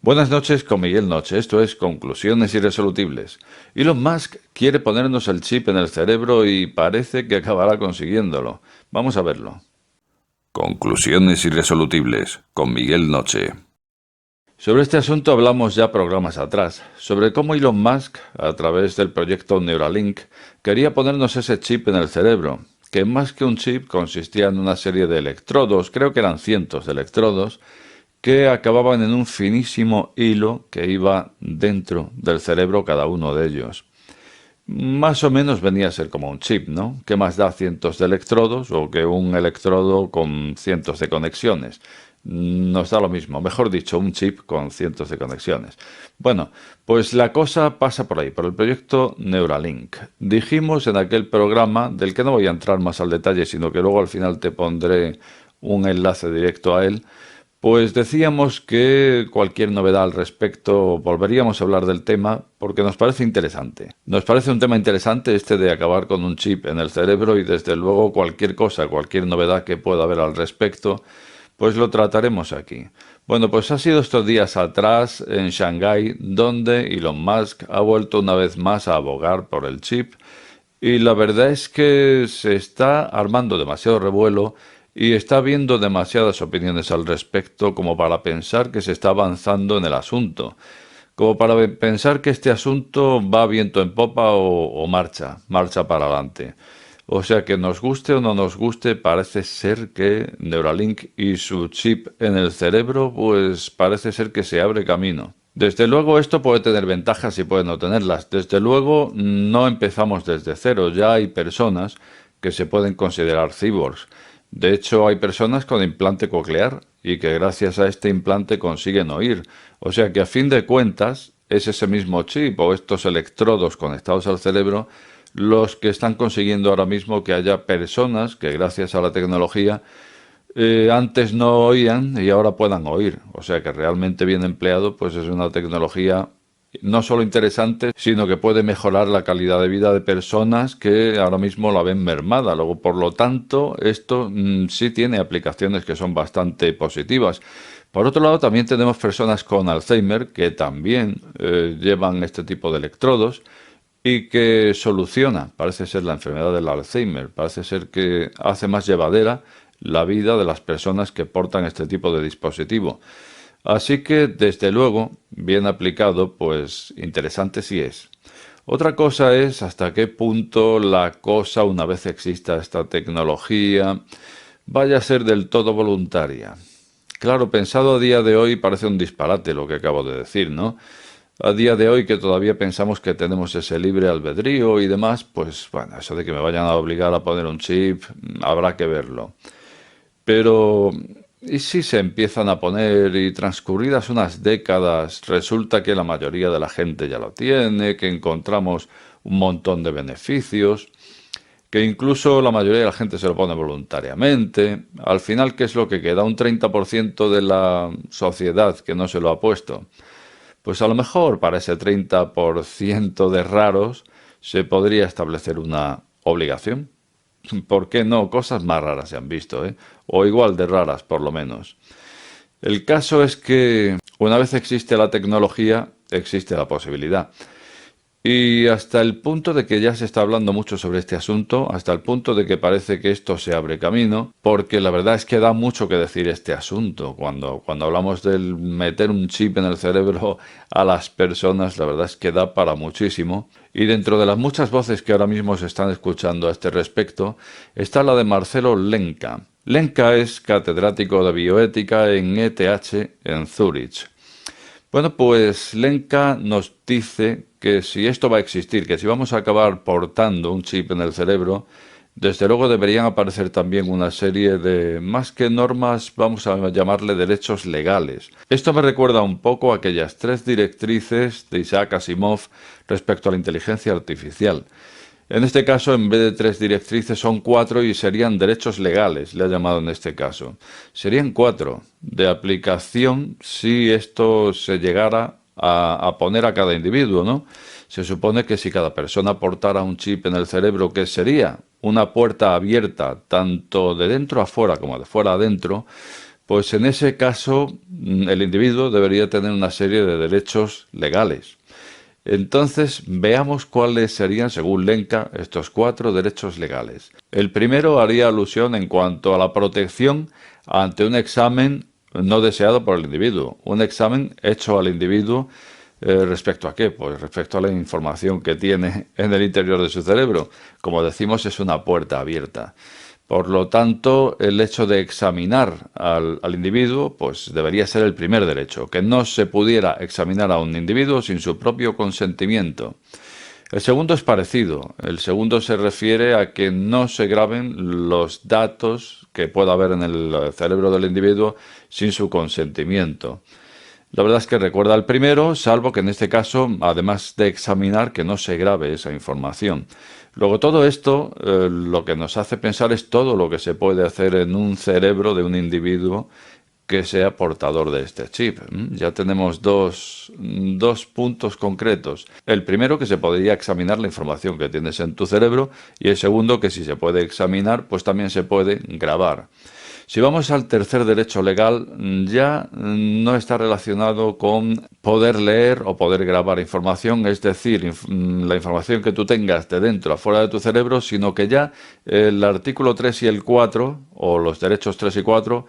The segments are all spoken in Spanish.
Buenas noches con Miguel Noche, esto es Conclusiones Irresolubles. Elon Musk quiere ponernos el chip en el cerebro y parece que acabará consiguiéndolo. Vamos a verlo. Conclusiones Irresolubles con Miguel Noche. Sobre este asunto hablamos ya programas atrás, sobre cómo Elon Musk, a través del proyecto Neuralink, quería ponernos ese chip en el cerebro, que más que un chip consistía en una serie de electrodos, creo que eran cientos de electrodos, que acababan en un finísimo hilo que iba dentro del cerebro cada uno de ellos. Más o menos venía a ser como un chip, ¿no? ¿Qué más da cientos de electrodos o que un electrodo con cientos de conexiones? Nos da lo mismo, mejor dicho, un chip con cientos de conexiones. Bueno, pues la cosa pasa por ahí, por el proyecto Neuralink. Dijimos en aquel programa, del que no voy a entrar más al detalle, sino que luego al final te pondré un enlace directo a él, pues decíamos que cualquier novedad al respecto volveríamos a hablar del tema porque nos parece interesante. Nos parece un tema interesante este de acabar con un chip en el cerebro y desde luego cualquier cosa, cualquier novedad que pueda haber al respecto, pues lo trataremos aquí. Bueno, pues ha sido estos días atrás en Shanghái donde Elon Musk ha vuelto una vez más a abogar por el chip y la verdad es que se está armando demasiado revuelo y está habiendo demasiadas opiniones al respecto como para pensar que se está avanzando en el asunto, como para pensar que este asunto va viento en popa o marcha para adelante. O sea que nos guste o no nos guste, parece ser que Neuralink y su chip en el cerebro, pues parece ser que se abre camino. Desde luego esto puede tener ventajas y puede no tenerlas. Desde luego no empezamos desde cero, ya hay personas que se pueden considerar cyborgs. De hecho, hay personas con implante coclear y que gracias a este implante consiguen oír. O sea que a fin de cuentas es ese mismo chip o estos electrodos conectados al cerebro los que están consiguiendo ahora mismo que haya personas que gracias a la tecnología antes no oían y ahora puedan oír. O sea que realmente bien empleado, pues es una tecnología no solo interesante, sino que puede mejorar la calidad de vida de personas que ahora mismo la ven mermada. Luego, por lo tanto, esto sí tiene aplicaciones que son bastante positivas. Por otro lado, también tenemos personas con Alzheimer que también llevan este tipo de electrodos y que soluciona, parece ser la enfermedad del Alzheimer, parece ser que hace más llevadera la vida de las personas que portan este tipo de dispositivo. Así que, desde luego, bien aplicado, pues interesante sí es. Otra cosa es hasta qué punto la cosa, una vez exista esta tecnología, vaya a ser del todo voluntaria. Claro, pensado a día de hoy parece un disparate lo que acabo de decir, ¿no? A día de hoy que todavía pensamos que tenemos ese libre albedrío y demás, pues bueno, eso de que me vayan a obligar a poner un chip, habrá que verlo. Pero, ¿y si se empiezan a poner y transcurridas unas décadas resulta que la mayoría de la gente ya lo tiene, que encontramos un montón de beneficios, que incluso la mayoría de la gente se lo pone voluntariamente? Al final, ¿qué es lo que queda? Un 30% de la sociedad que no se lo ha puesto. Pues a lo mejor para ese 30% de raros se podría establecer una obligación. ¿Por qué no? Cosas más raras se han visto, ¿eh? O igual de raras, por lo menos. El caso es que una vez existe la tecnología, existe la posibilidad. Y hasta el punto de que ya se está hablando mucho sobre este asunto, hasta el punto de que parece que esto se abre camino, porque la verdad es que da mucho que decir este asunto. Cuando hablamos del meter un chip en el cerebro a las personas, la verdad es que da para muchísimo. Y dentro de las muchas voces que ahora mismo se están escuchando a este respecto, está la de Marcelo Lenca. Lenca es catedrático de bioética en ETH en Zúrich. Bueno, pues Lenka nos dice que si esto va a existir, que si vamos a acabar portando un chip en el cerebro, desde luego deberían aparecer también una serie de, más que normas, vamos a llamarle derechos legales. Esto me recuerda un poco a aquellas 3 directrices de Isaac Asimov respecto a la inteligencia artificial. En este caso, en vez de 3 directrices, son 4 y serían derechos legales, le ha llamado en este caso. Serían 4 de aplicación si esto se llegara a poner a cada individuo, ¿no? Se supone que si cada persona portara un chip en el cerebro, que sería una puerta abierta tanto de dentro a fuera como de fuera a dentro, Pues en ese caso el individuo debería tener una serie de derechos legales. Entonces, veamos cuáles serían, según Lenca, estos 4 derechos legales. El primero haría alusión en cuanto a la protección ante un examen no deseado por el individuo. Un examen hecho al individuo ¿respecto a qué? Pues respecto a la información que tiene en el interior de su cerebro. Como decimos, es una puerta abierta. Por lo tanto, el hecho de examinar al individuo, pues debería ser el primer derecho, que no se pudiera examinar a un individuo sin su propio consentimiento. El segundo es parecido. El segundo se refiere a que no se graben los datos que pueda haber en el cerebro del individuo sin su consentimiento. La verdad es que recuerda al primero, salvo que en este caso, además de examinar, que no se grabe esa información. Luego todo esto lo que nos hace pensar es todo lo que se puede hacer en un cerebro de un individuo que sea portador de este chip. Ya tenemos dos puntos concretos. El primero, que se podría examinar la información que tienes en tu cerebro, y el segundo, que si se puede examinar, pues también se puede grabar. Si vamos al tercer derecho legal, ya no está relacionado con poder leer o poder grabar información, es decir, la información que tú tengas de dentro a fuera de tu cerebro, sino que ya el artículo 3 y el 4, o los derechos 3 y 4,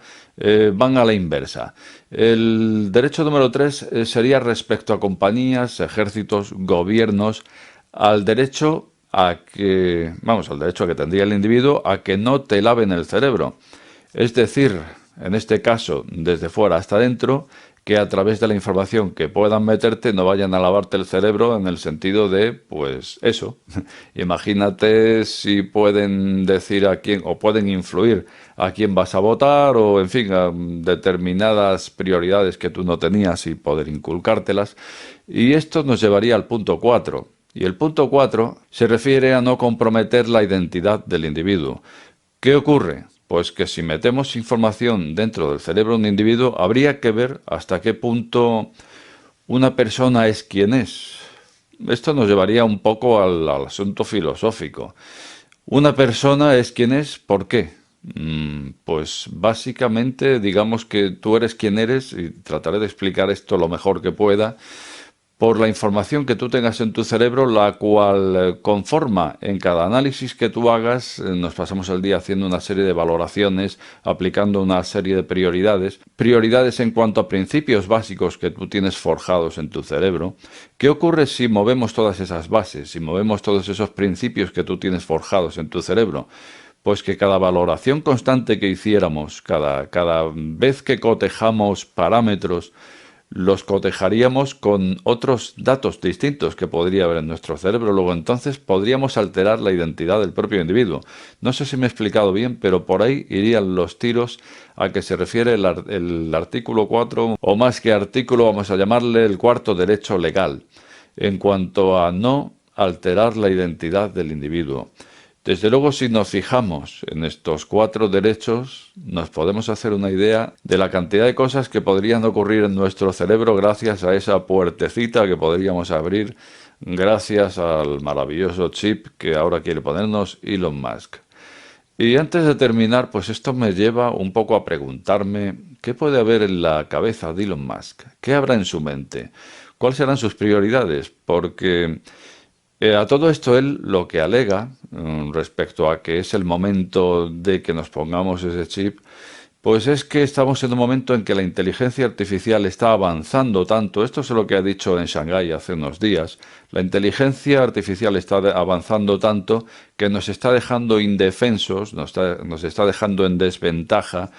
van a la inversa. El derecho número 3 sería respecto a compañías, ejércitos, gobiernos, al derecho a que, vamos, al derecho que tendría el individuo a que no te laven el cerebro. Es decir, en este caso, desde fuera hasta dentro, que a través de la información que puedan meterte no vayan a lavarte el cerebro en el sentido de, pues eso. Imagínate si pueden decir a quién, o pueden influir a quién vas a votar, o en fin, a determinadas prioridades que tú no tenías y poder inculcártelas. Y esto nos llevaría al punto 4. Y el punto 4 se refiere a no comprometer la identidad del individuo. ¿Qué ocurre? Pues que si metemos información dentro del cerebro de un individuo, habría que ver hasta qué punto una persona es quien es. Esto nos llevaría un poco al asunto filosófico. Una persona es quien es, ¿por qué? Pues básicamente digamos que tú eres quien eres, y trataré de explicar esto lo mejor que pueda, por la información que tú tengas en tu cerebro, la cual conforma en cada análisis que tú hagas. Nos pasamos el día haciendo una serie de valoraciones, aplicando una serie de prioridades en cuanto a principios básicos que tú tienes forjados en tu cerebro. ¿Qué ocurre si movemos todas esas bases, si movemos todos esos principios que tú tienes forjados en tu cerebro? Pues que cada valoración constante que hiciéramos, cada vez que cotejamos parámetros, los cotejaríamos con otros datos distintos que podría haber en nuestro cerebro. Luego entonces podríamos alterar la identidad del propio individuo. No sé si me he explicado bien, pero por ahí irían los tiros a que se refiere el artículo 4, o más que artículo, vamos a llamarle el cuarto derecho legal, en cuanto a no alterar la identidad del individuo. Desde luego, si nos fijamos en estos 4 derechos, nos podemos hacer una idea de la cantidad de cosas que podrían ocurrir en nuestro cerebro gracias a esa puertecita que podríamos abrir gracias al maravilloso chip que ahora quiere ponernos Elon Musk. Y antes de terminar, pues esto me lleva un poco a preguntarme qué puede haber en la cabeza de Elon Musk, qué habrá en su mente, cuáles serán sus prioridades, porque a todo esto él lo que alega respecto a que es el momento de que nos pongamos ese chip, pues es que estamos en un momento en que la inteligencia artificial está avanzando tanto. Esto es lo que ha dicho en Shanghái hace unos días. La inteligencia artificial está avanzando tanto que nos está dejando indefensos, nos está dejando en desventaja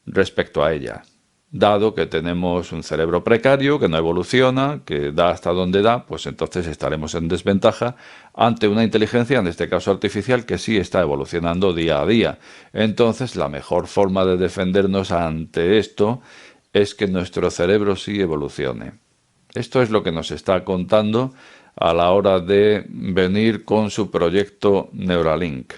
respecto a ella. Dado que tenemos un cerebro precario, que no evoluciona, que da hasta donde da, pues entonces estaremos en desventaja ante una inteligencia, en este caso artificial, que sí está evolucionando día a día. Entonces, la mejor forma de defendernos ante esto es que nuestro cerebro sí evolucione. Esto es lo que nos está contando a la hora de venir con su proyecto Neuralink.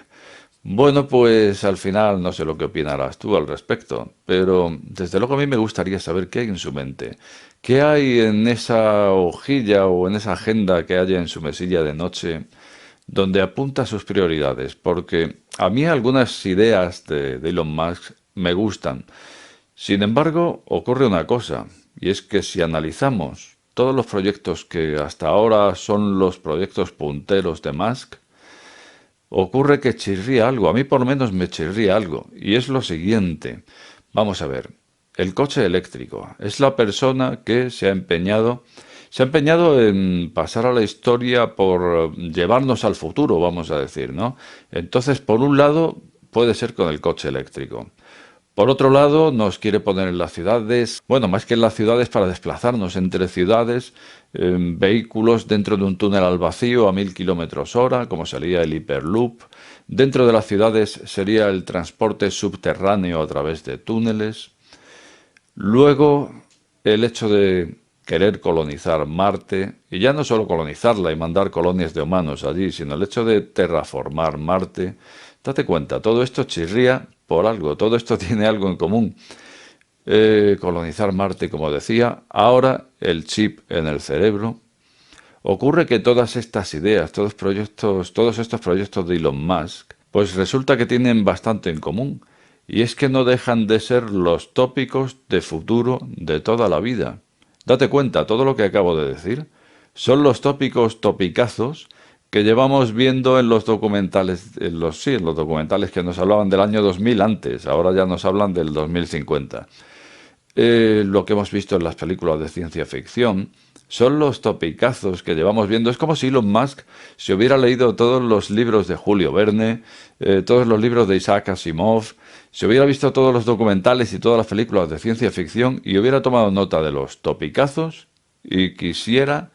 Bueno, pues al final no sé lo que opinarás tú al respecto, pero desde luego a mí me gustaría saber qué hay en su mente, qué hay en esa hojilla o en esa agenda que haya en su mesilla de noche donde apunta sus prioridades, porque a mí algunas ideas de Elon Musk me gustan. Sin embargo, ocurre una cosa, y es que si analizamos todos los proyectos que hasta ahora son los proyectos punteros de Musk, ocurre que chirría algo, a mí por lo menos me chirría algo, y es lo siguiente. Vamos a ver, el coche eléctrico es la persona que se ha empeñado en pasar a la historia por llevarnos al futuro, vamos a decir, ¿no? Entonces, por un lado, puede ser con el coche eléctrico. Por otro lado, nos quiere poner en las ciudades, bueno, más que en las ciudades para desplazarnos entre ciudades, vehículos dentro de un túnel al vacío a 1000 km/h, como sería el Hyperloop. Dentro de las ciudades sería el transporte subterráneo a través de túneles. Luego, el hecho de querer colonizar Marte, y ya no solo colonizarla y mandar colonias de humanos allí, sino el hecho de terraformar Marte. Date cuenta, todo esto chirría por algo, todo esto tiene algo en común. Colonizar Marte, como decía, ahora el chip en el cerebro. Ocurre que todas estas ideas, todos estos proyectos de Elon Musk, pues resulta que tienen bastante en común. Y es que no dejan de ser los tópicos de futuro de toda la vida. Date cuenta, todo lo que acabo de decir son los tópicos topicazos que llevamos viendo en los documentales, en los documentales que nos hablaban del año 2000 antes, ahora ya nos hablan del 2050. Lo que hemos visto en las películas de ciencia ficción son los topicazos que llevamos viendo. Es como si Elon Musk se hubiera leído todos los libros de Julio Verne, todos los libros de Isaac Asimov, se hubiera visto todos los documentales y todas las películas de ciencia ficción y hubiera tomado nota de los topicazos y quisiera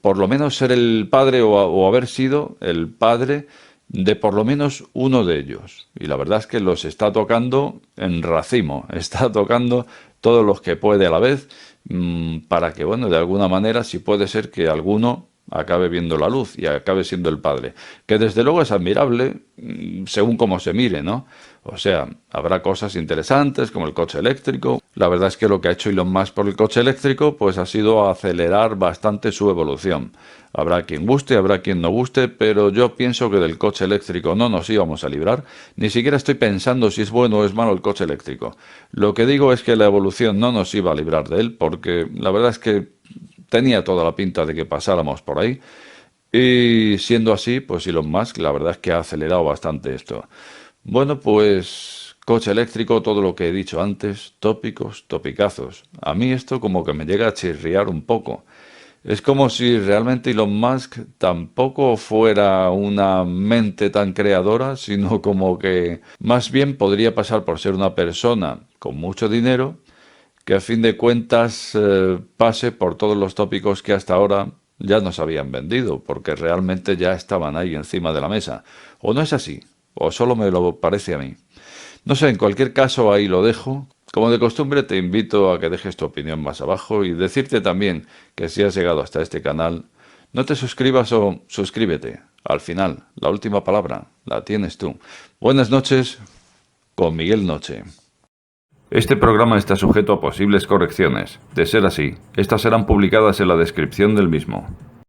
por lo menos ser el padre o haber sido el padre de por lo menos uno de ellos. Y la verdad es que los está tocando en racimo, está tocando todos los que puede a la vez, para que, bueno, de alguna manera, si puede ser que alguno acabe viendo la luz y acabe siendo el padre. Que desde luego es admirable, según cómo se mire, ¿no? O sea, habrá cosas interesantes como el coche eléctrico. La verdad es que lo que ha hecho Elon Musk por el coche eléctrico pues ha sido acelerar bastante su evolución. Habrá quien guste, habrá quien no guste, pero yo pienso que del coche eléctrico no nos íbamos a librar. Ni siquiera estoy pensando si es bueno o es malo el coche eléctrico. Lo que digo es que la evolución no nos iba a librar de él, porque la verdad es que tenía toda la pinta de que pasáramos por ahí. Y siendo así, pues Elon Musk la verdad es que ha acelerado bastante esto. Bueno, pues coche eléctrico, todo lo que he dicho antes, tópicos, topicazos. A mí esto como que me llega a chirriar un poco. Es como si realmente Elon Musk tampoco fuera una mente tan creadora, sino como que más bien podría pasar por ser una persona con mucho dinero que a fin de cuentas pase por todos los tópicos que hasta ahora ya nos habían vendido, porque realmente ya estaban ahí encima de la mesa. ¿O no es así? ¿O solo me lo parece a mí? No sé, en cualquier caso ahí lo dejo. Como de costumbre te invito a que dejes tu opinión más abajo y decirte también que si has llegado hasta este canal, no te suscribas o suscríbete. Al final, la última palabra la tienes tú. Buenas noches con Miguel Noche. Este programa está sujeto a posibles correcciones. De ser así, estas serán publicadas en la descripción del mismo.